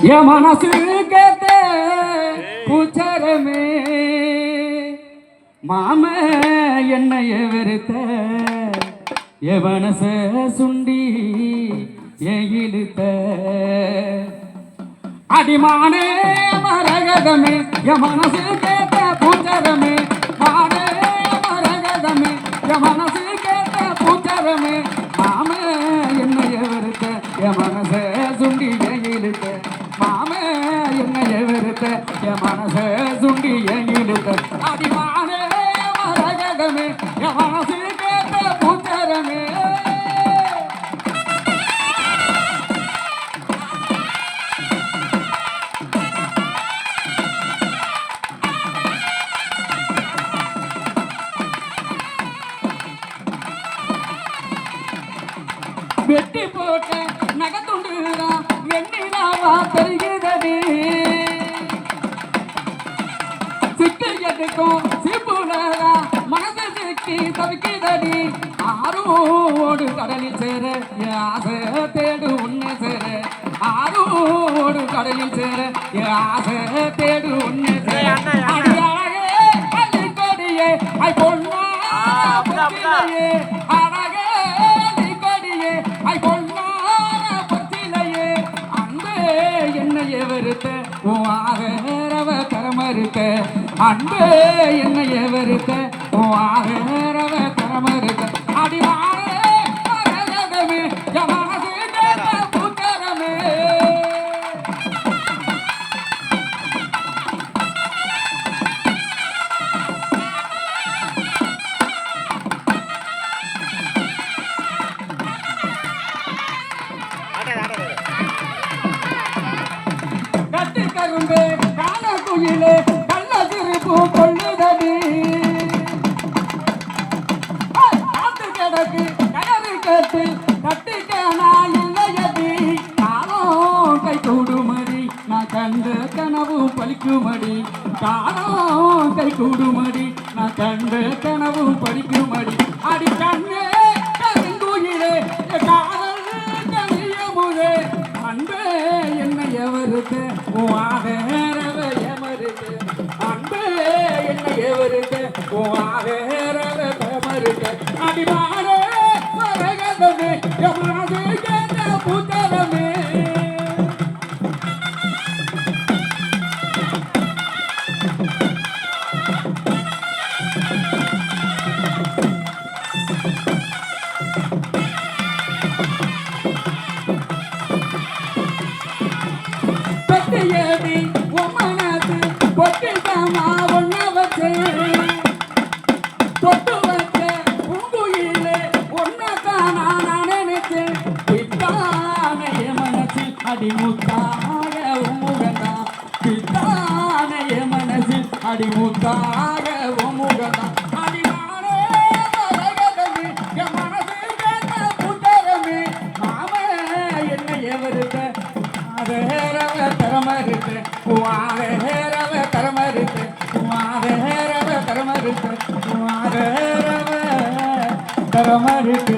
என் மனசு கேட்ட பூச்சரமே மாம என்னைய வெறுத்த என் மனச சுண்டி என் இழுத்த அடிமானே மரகதமே என் மனசு கேட்ட பூச்சரமே மானே மரகதமே என் மனசு கேட்ட பூச்சரமே மாம என்னைய வெறுத்த என் மனச சுண்டி என் இழுத்த மாம என்னைய வெறுத்த என் மனச சுண்டி என் இழுத்த அடிமானே மரகதமே என் மனசு கேட்ட பூச்சரமே வெட்டி போட்ட நகத்துண்டுதா வெண்ணிலாவா தெரிகிறதே சிக்கு எதுக்கும் சிப்புலதா மனசு சிக்கி தவிக்கிறதடி ஆரோடு கடலில் சேர ஆசை தேடு உன்னை சேர ஆரோடு கடலில் சேர ஆசை தேடு உன்னை சேர அடியாகே பள்ளிக்கொடியே ஐ பொண்ணா புத்திலையே அழகே ஐ பொண்ணான பத்திலையே அன்பே என்னைய வெறுத்த உன் ஆகரவ கரமறுத்த அன்பே என்னைய வெறுத்த உன் ஆகரவ கரமறுத்த அடிவாரே மரகதமே மனசு கேட்ட பூச்சரமே கட்டி கரும்பு காண குயிலே கள்ள சிரிப்பு கொள்ளுதடி காத்து கிடக்கு கயறு கட்டு கட்டிக்கனா இல்லையடி காலம் கை கூடுமடி நான் கண்ட கனவு பலிக்குமடி காலம் கை கூடுமடி நான் கண்ட கனவு பலிக்குமடி அடி கண்ணே கருங்குயிலே காதல் கனியமுதே அன்பே என்னைய வெறுத்த உன் ஆகரவ எமறுத்த அன்பே என்னைய வெறுத்த உன் ஆகரவ எமறுத்த அடிமானே மரகதமே என் மனசு கேட்ட பூச்சரமே பெட்டியடி உன் மனசு பொட்டிதமா ஒன்ன வச்சு தொட்டு வச்ச பூங்குயிலே ஒன்னதான் நான் நினைச்சேன் பித்தான என் மனசில் அடிமுத்தாக உமுகந்தா பித்தான என் மனசில் அடிமுத்தாக உமுகந்தா அடிமானே மரகதமே என் மனசு கேட்ட பூச்சரமே மாம என்னைய வெறுத்த ஆகரவ கரமறுத்த ஆகரவ கரமறுத்த ஆகரவ கரமறுத்த ஆகரவ கரமறுத்த